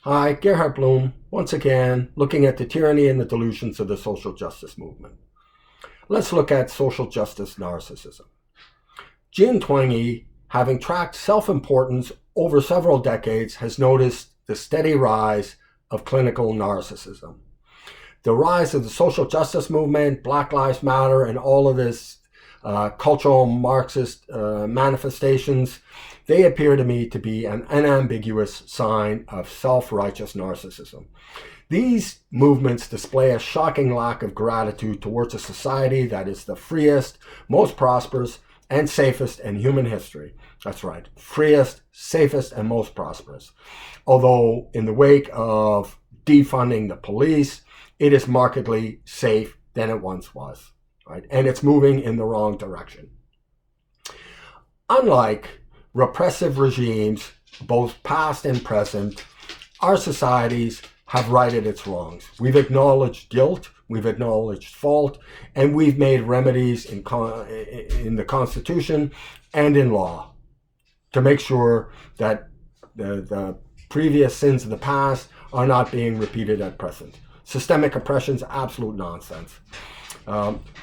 Hi, Gerhard Bloom, once again, looking at the tyranny and the delusions of the social justice movement. Let's look at social justice narcissism. Jean Twenge, having tracked self-importance over several decades, has noticed the steady rise of clinical narcissism. The rise of the social justice movement, Black Lives Matter, and all of this cultural Marxist manifestations, they appear to me to be an unambiguous sign of self-righteous narcissism. These movements display a shocking lack of gratitude towards a society that is the freest, most prosperous, and safest in human history. That's right, freest, safest, and most prosperous. Although in the wake of defunding the police, it is markedly safe than it once was, right? And it's moving in the wrong direction. Unlike repressive regimes, both past and present, our societies have righted its wrongs. We've acknowledged guilt, we've acknowledged fault, and we've made remedies in the Constitution and in law to make sure that the previous sins of the past are not being repeated at present. Systemic oppression is absolute nonsense.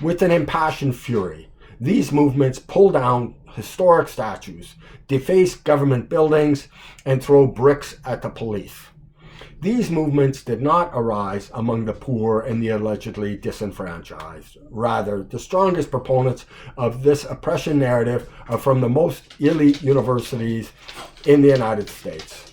With an impassioned fury, these movements pull down historic statues, deface government buildings, and throw bricks at the police. These movements did not arise among the poor and the allegedly disenfranchised. Rather, the strongest proponents of this oppression narrative are from the most elite universities in the United States.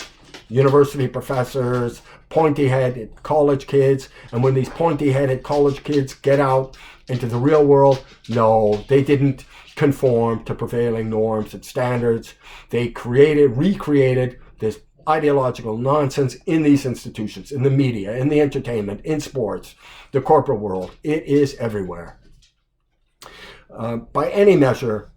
University professors, pointy-headed college kids, and when these pointy-headed college kids get out into the real world, no, they didn't conform to prevailing norms and standards. They recreated this ideological nonsense in these institutions, in the media, in the entertainment, in sports, the corporate world. It is everywhere. By any measure,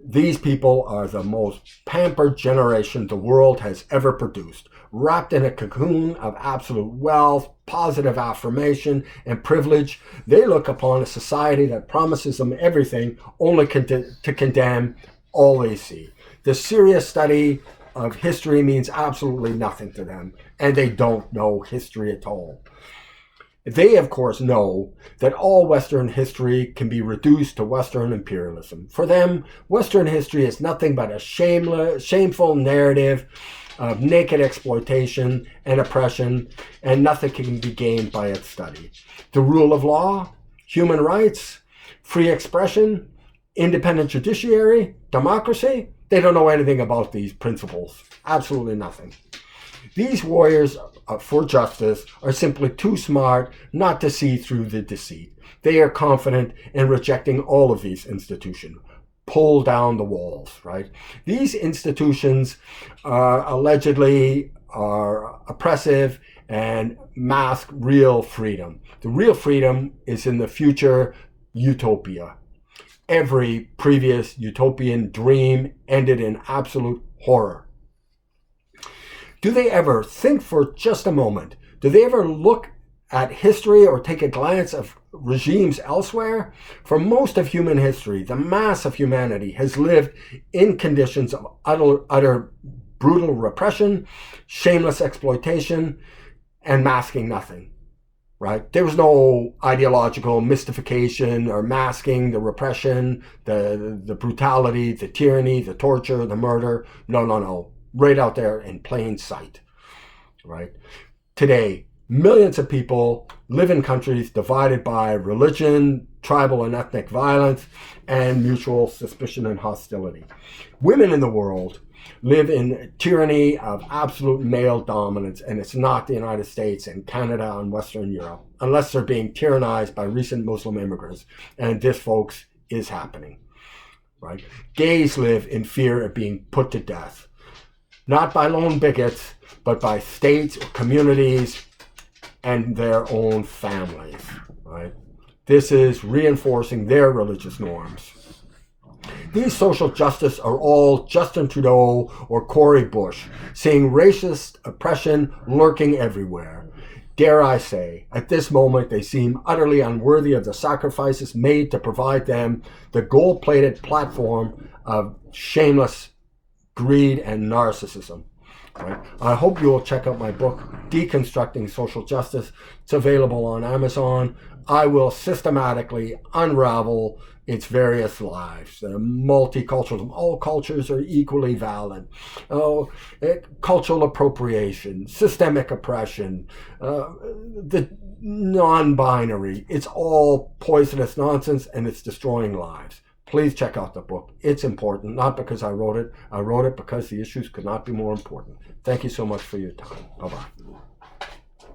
these people are the most pampered generation the world has ever produced, wrapped in a cocoon of absolute wealth, positive affirmation, and privilege. They look upon a society that promises them everything, only to condemn all they see. The serious study of history means absolutely nothing to them, and they don't know history at all. They, of course, know that all Western history can be reduced to Western imperialism. For them, Western history is nothing but a shameful narrative of naked exploitation and oppression, and nothing can be gained by its study. The rule of law, human rights, free expression, independent judiciary, democracy, they don't know anything about these principles. Absolutely nothing. These warriors for justice are simply too smart not to see through the deceit. They are confident in rejecting all of these institutions. Pull down the walls, right? These institutions allegedly are oppressive and mask real freedom. The real freedom is in the future utopia. Every previous utopian dream ended in absolute horror. Do they ever think for just a moment? Do they ever look at history or take a glance of regimes elsewhere? For most of human history, the mass of humanity has lived in conditions of utter brutal repression, shameless exploitation, and masking nothing. Right? There was no ideological mystification or masking the repression, the brutality, the tyranny, the torture, the murder. No. Right out there in plain sight. Right? Today, millions of people live in countries divided by religion, tribal and ethnic violence, and mutual suspicion and hostility. Women in the world live in tyranny of absolute male dominance, and it's not the United States and Canada and Western Europe, unless they're being tyrannized by recent Muslim immigrants, and this, folks, is happening. Right? Gays live in fear of being put to death, not by lone bigots, but by states, communities, and their own families. Right? This is reinforcing their religious norms. These social justice are all Justin Trudeau or Cory Bush, seeing racist oppression lurking everywhere. Dare I say, at this moment they seem utterly unworthy of the sacrifices made to provide them the gold-plated platform of shameless greed and narcissism. Right? I hope you will check out my book, Deconstructing Social Justice. It's available on Amazon. I will systematically unravel its various lives. Multiculturalism, all cultures are equally valid. Cultural appropriation, systemic oppression, the non-binary. It's all poisonous nonsense, and it's destroying lives. Please check out the book. It's important, not because I wrote it. I wrote it because the issues could not be more important. Thank you so much for your time. Bye-bye.